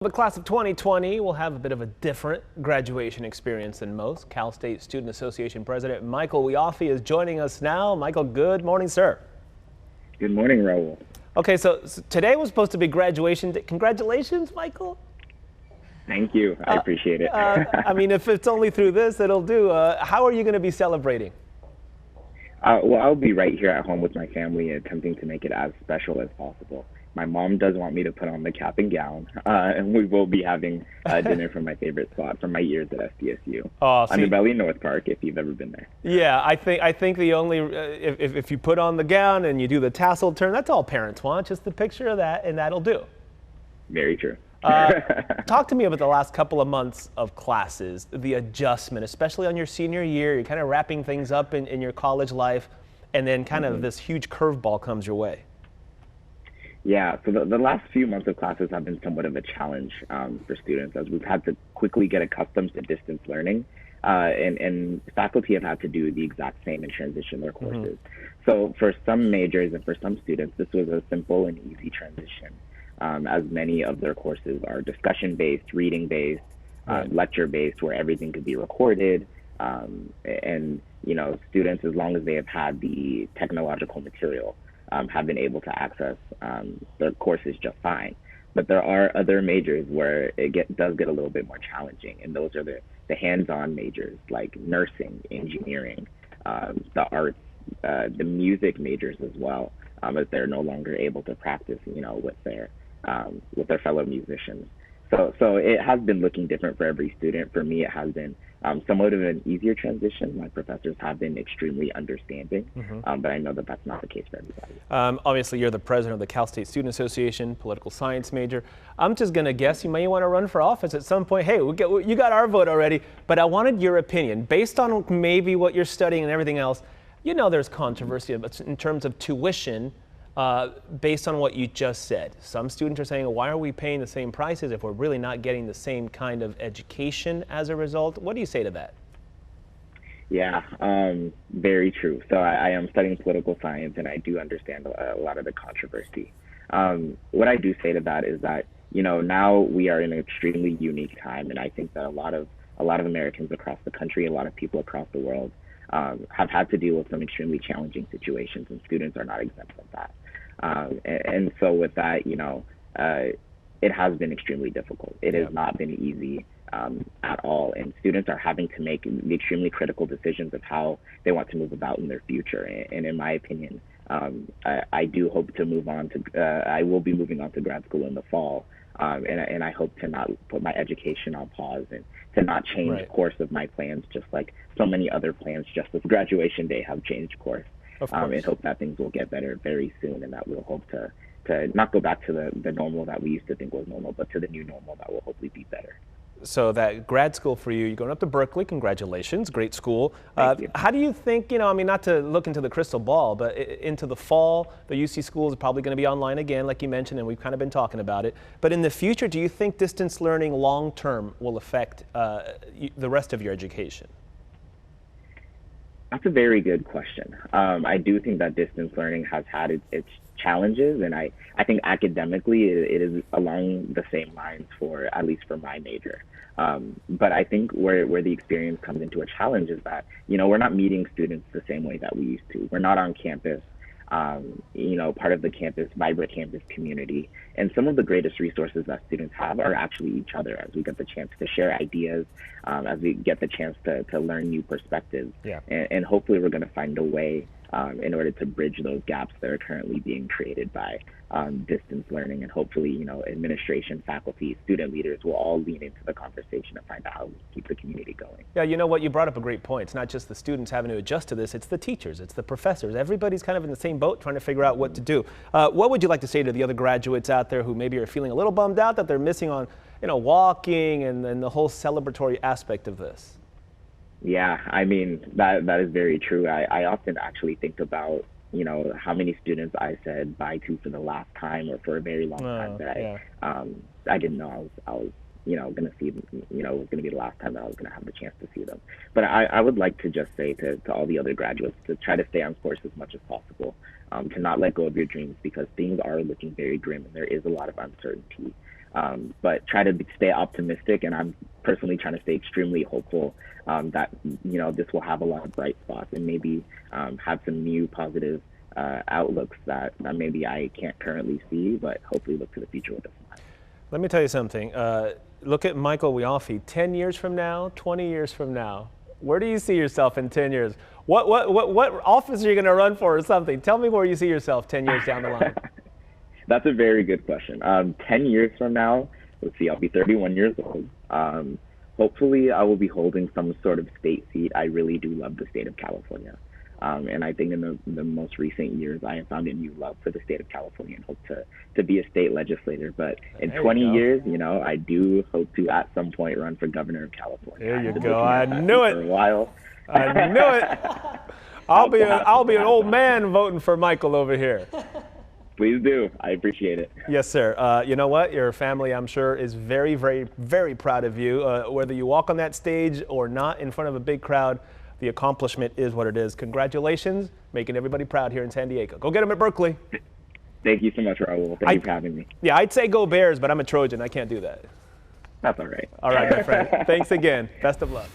The class of 2020 will have a bit of a different graduation experience than most. Cal State Student Association President Michael Wiafe is joining us now. Michael, good morning, sir. Good morning, Raul. Okay, so today was supposed to be graduation day. Congratulations, Michael. Thank you. I appreciate it. I mean, if it's only through this, it'll do. How are you going to be celebrating? Well, I'll be right here at home with my family, attempting to make it as special as possible. My mom does want me to put on the cap and gown, and we will be having dinner from my favorite spot from my years at SDSU. Underbelly North Park, if you've ever been there. Yeah, I think the only if you put on the gown and you do the tassel turn, that's all parents want. Just the picture of that, and that'll do. Very true. Talk to me about the last couple of months of classes, the adjustment, especially on your senior year. You're kind of wrapping things up in your college life, and then kind of this huge curveball comes your way. Yeah, so the last few months of classes have been somewhat of a challenge for students, as we've had to quickly get accustomed to distance learning, and faculty have had to do the exact same and transition their courses. So for some majors and for some students, this was a simple and easy transition, as many of their courses are discussion-based, reading-based, lecture-based, where everything could be recorded, and students, as long as they have had the technological material, have been able to access their courses just fine. But there are other majors where it does get a little bit more challenging, and those are the hands-on majors like nursing, engineering, the arts, the music majors as well, as they're no longer able to practice, with their fellow musicians. So it has been looking different for every student. For me, it has been somewhat of an easier transition. My professors have been extremely understanding, but I know that that's not the case for everybody. Obviously, you're the president of the Cal State Student Association, political science major. I'm just going to guess you may want to run for office at some point. Hey, you got our vote already, but I wanted your opinion. Based on maybe what you're studying and everything else, there's controversy in terms of tuition. Based on what you just said. Some students are saying, why are we paying the same prices if we're really not getting the same kind of education as a result? What do you say to that? Yeah, very true. So I am studying political science, and I do understand a lot of the controversy. What I do say to that is that, now we are in an extremely unique time, and I think that a lot of Americans across the country, a lot of people across the world, have had to deal with some extremely challenging situations, and students are not exempt of that. And so with that, it has been extremely difficult. It has not been easy at all, and students are having to make the extremely critical decisions of how they want to move about in their future. And in my opinion, I do hope to move on to, I will be moving on to grad school in the fall, and I hope to not put my education on pause and to not change course of my plans, just like so many other plans just as graduation day have changed course. And hope that things will get better very soon, and that we'll hope to not go back to the normal that we used to think was normal, but to the new normal that will hopefully be better. So that grad school for you, you're going up to Berkeley. Congratulations, great school. Thank you. How do you think, not to look into the crystal ball, but into the fall, the UC schools are probably going to be online again, like you mentioned, and we've kind of been talking about it. But in the future, do you think distance learning long-term will affect the rest of your education? That's a very good question. I do think that distance learning has had its challenges, and I think academically it is along the same lines at least for my major. But I think where the experience comes into a challenge is that, we're not meeting students the same way that we used to. We're not on campus, part of the vibrant campus community. And some of the greatest resources that students have are actually each other, as we get the chance to share ideas, as we get the chance to learn new perspectives. And hopefully we're going to find a way in order to bridge those gaps that are currently being created by distance learning. And hopefully, administration, faculty, student leaders will all lean into the conversation and find out how we keep the community going. Yeah, you brought up a great point. It's not just the students having to adjust to this, it's the teachers, it's the professors. Everybody's kind of in the same boat trying to figure out what to do. What would you like to say to the other graduates out there who maybe are feeling a little bummed out that they're missing on, walking and the whole celebratory aspect of this? Yeah, I mean, that is very true. I often actually think about, how many students I said bye to for the last time or for a very long time that I didn't know I was going to see them, it was going to be the last time that I was going to have the chance to see them. But I would like to just say to all the other graduates to try to stay on course as much as possible, to not let go of your dreams, because things are looking very grim and there is a lot of uncertainty. but try to stay optimistic. And I'm personally trying to stay extremely hopeful that this will have a lot of bright spots and maybe have some new positive outlooks that maybe I can't currently see, but hopefully look to the future with us. Let me tell you something. Look at Michael Wiafe. 10 years from now, 20 years from now, where do you see yourself in 10 years? What office are you going to run for or something? Tell me where you see yourself 10 years down the line. That's a very good question. 10 years from now, let's see, I'll be 31 years old. Hopefully, I will be holding some sort of state seat. I really do love the state of California. And I think in the most recent years, I have found a new love for the state of California and hope to be a state legislator. But in 20 years, I do hope to at some point run for governor of California. There you go. I knew it. For a while. I knew it. I'll be an old man voting for Michael over here. Please do. I appreciate it. Yes, sir. You know what? Your family, I'm sure, is very, very, very proud of you. Whether you walk on that stage or not in front of a big crowd, the accomplishment is what it is. Congratulations, making everybody proud here in San Diego. Go get them at Berkeley. Thank you so much, Raul. Thank you for having me. Yeah, I'd say go Bears, but I'm a Trojan. I can't do that. That's all right. All right, my friend. Thanks again. Best of luck.